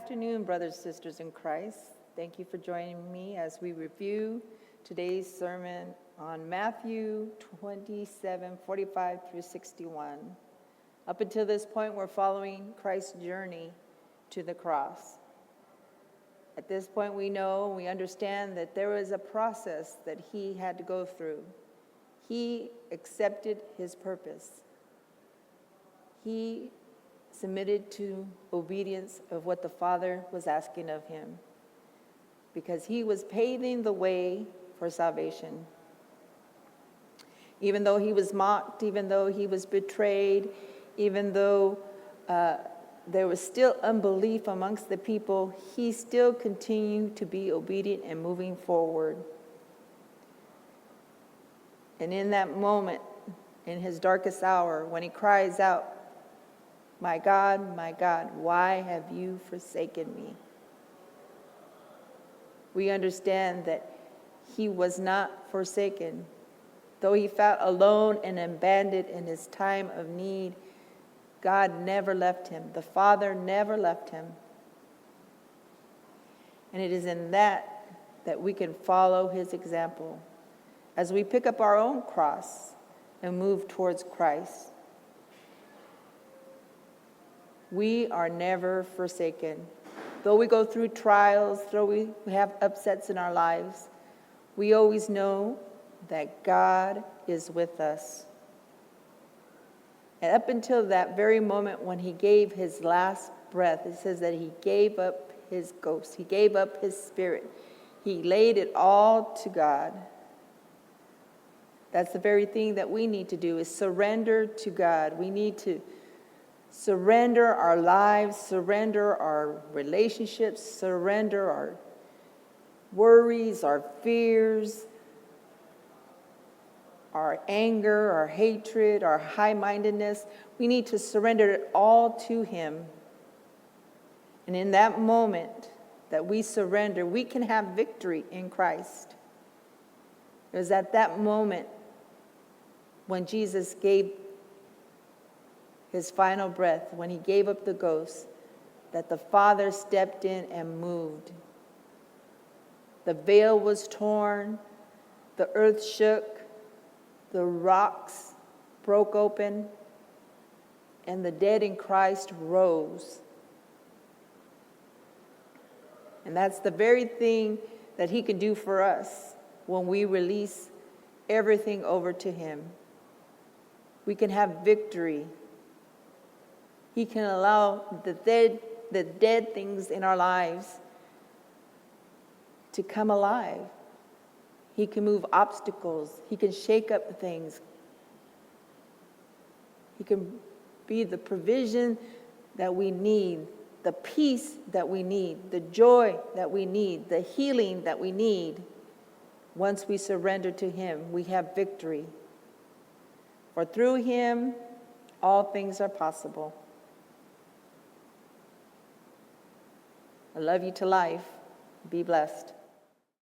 afternoon, brothers and sisters in Christ. Thank you for joining me as we review today's sermon on Matthew 27:45 through 61. Up until this point, we're following Christ's journey to the cross. At this point, we understand that there was a process that he had to go through. He accepted his purpose. He submitted to obedience of what the Father was asking of him, because he was paving the way for salvation. Even though he was mocked, even though he was betrayed, even though there was still unbelief amongst the people, he still continued to be obedient and moving forward. And in that moment, in his darkest hour, when he cries out, my God, why have you forsaken me?" We understand that he was not forsaken. Though he felt alone and abandoned in his time of need, God never left him. The Father never left him. And it is in that we can follow his example as we pick up our own cross and move towards Christ. We are never forsaken. Though we go through trials, though we have upsets in our lives, we always know that God is with us. And up until that very moment when he gave his last breath, it says that he gave up his ghost. He gave up his spirit. He laid it all to God. That's the very thing that we need to do, is surrender to God. We need to surrender our lives, surrender our relationships, surrender our worries, our fears, our anger, our hatred, our high-mindedness. We need to surrender it all to him. And in that moment that we surrender, we can have victory in Christ. It was at that moment when Jesus gave his final breath, when he gave up the ghost, that the Father stepped in and moved. The veil was torn, the earth shook, the rocks broke open, and the dead in Christ rose. And that's the very thing that he can do for us when we release everything over to him. We can have victory. He can allow the dead things in our lives to come alive. He can move obstacles. He can shake up things. He can be the provision that we need, the peace that we need, the joy that we need, the healing that we need. Once we surrender to him, we have victory. For through him, all things are possible. I love you to life. Be blessed.